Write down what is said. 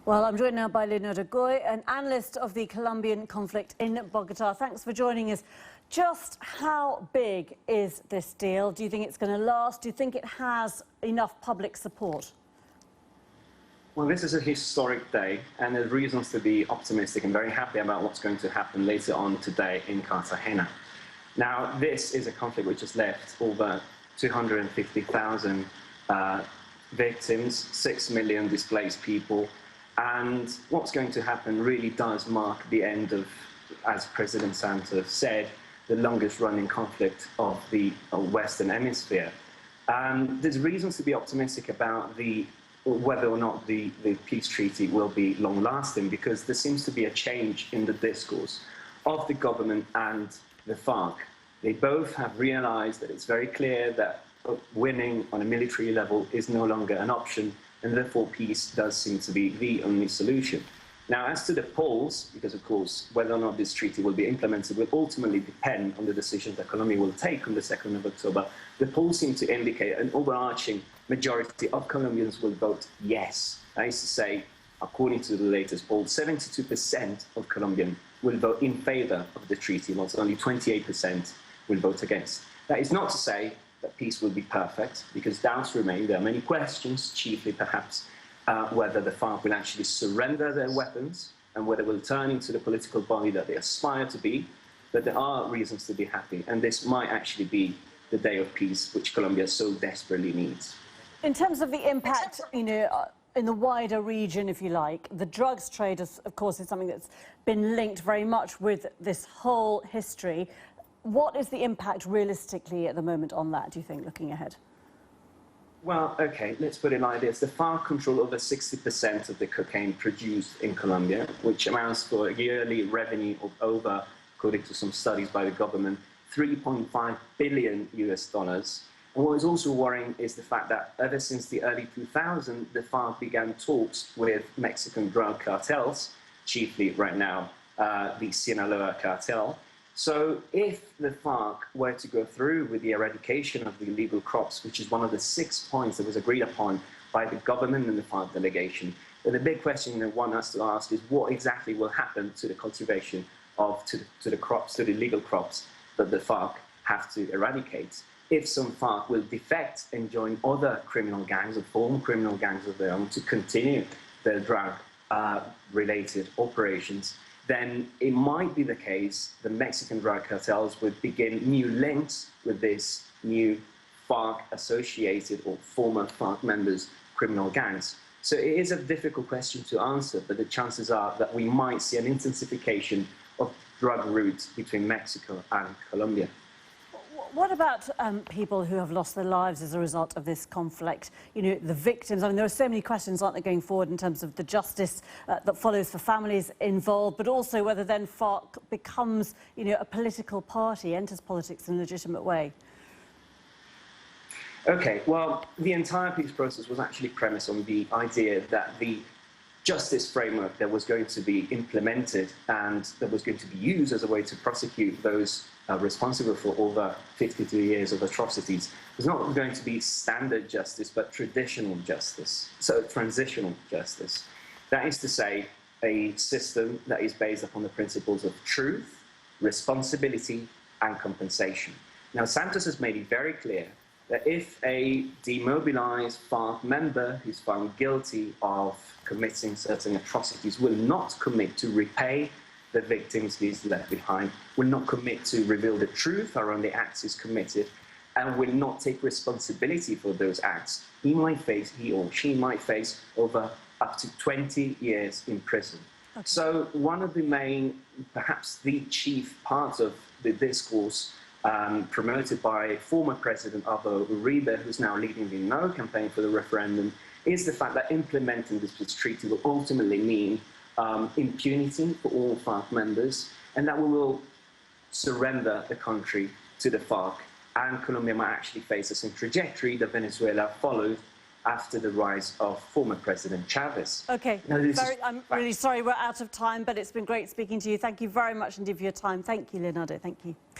Well, I'm joined now by Leonardo Goy, an analyst of the Colombian conflict in Bogotá. Thanks for joining us. Just how big is this deal? Do you think it's going to last? Do you think it has enough public support? Well, this is a historic day, and there's reasons to be optimistic and very happy about what's going to happen later on today in Cartagena. Now, this is a conflict which has left over 250,000 victims, 6 million displaced people, and what's going to happen really does mark the end of, as President Santos said, the longest-running conflict of the Western Hemisphere. There's reasons to be optimistic about whether or not the peace treaty will be long-lasting, because there seems to be a change in the discourse of the government and the FARC. They both have realized that it's very clear that winning on a military level is no longer an option, and therefore peace does seem to be the only solution. Now, as to the polls, because of course whether or not this treaty will be implemented will ultimately depend on the decisions that Colombia will take on the 2nd of October, the polls seem to indicate an overarching majority of Colombians will vote yes. That is to say, according to the latest poll, 72% of Colombians will vote in favor of the treaty, whilst only 28% will vote against. That is not to say that peace will be perfect, because doubts remain. There are many questions, chiefly perhaps whether the FARC will actually surrender their weapons and whether it will turn into the political body that they aspire to be. But there are reasons to be happy, and this might actually be the day of peace which Colombia so desperately needs. In terms of the impact, in the wider region, if you like, the drugs trade, of course, is something that's been linked very much with this whole history. What is the impact realistically at the moment on that, do you think, looking ahead? Well, OK, let's put it like this. The FARC control over 60% of the cocaine produced in Colombia, which amounts to a yearly revenue of over, according to some studies by the government, $3.5 billion US. And what is also worrying is the fact that ever since the early 2000s, the FARC began talks with Mexican drug cartels, chiefly right now the Sinaloa cartel. So if the FARC were to go through with the eradication of the illegal crops, which is one of the 6 points that was agreed upon by the government and the FARC delegation, then the big question that one has to ask is what exactly will happen to the cultivation of the crops, to the illegal crops that the FARC have to eradicate. If some FARC will defect and join other criminal gangs or form criminal gangs of their own to continue their drug-related operations, then it might be the case the Mexican drug cartels would begin new links with this new FARC-associated or former FARC members' criminal gangs. So it is a difficult question to answer, but the chances are that we might see an intensification of drug routes between Mexico and Colombia. What about people who have lost their lives as a result of this conflict? The victims. I mean, there are so many questions, aren't there, going forward in terms of the justice that follows for families involved, but also whether then FARC becomes, a political party, enters politics in a legitimate way. OK, well, the entire peace process was actually premised on the idea that the justice framework that was going to be implemented and that was going to be used as a way to prosecute those responsible for over 52 years of atrocities was not going to be standard justice, but traditional justice, so transitional justice. That is to say, a system that is based upon the principles of truth, responsibility, and compensation. Now, Santos has made it very clear that if a demobilized FARC member who's found guilty of committing certain atrocities will not commit to repay the victims he's left behind, will not commit to reveal the truth around the acts he's committed, and will not take responsibility for those acts, he or she might face over up to 20 years in prison. Okay. So one of the main, perhaps the chief part of the discourse promoted by former President Alvaro Uribe, who's now leading the No campaign for the referendum, is the fact that implementing this peace treaty will ultimately mean impunity for all FARC members, and that we will surrender the country to the FARC, and Colombia might actually face the same trajectory that Venezuela followed after the rise of former President Chavez. OK, I'm really sorry we're out of time, but it's been great speaking to you. Thank you very much indeed for your time. Thank you, Leonardo. Thank you.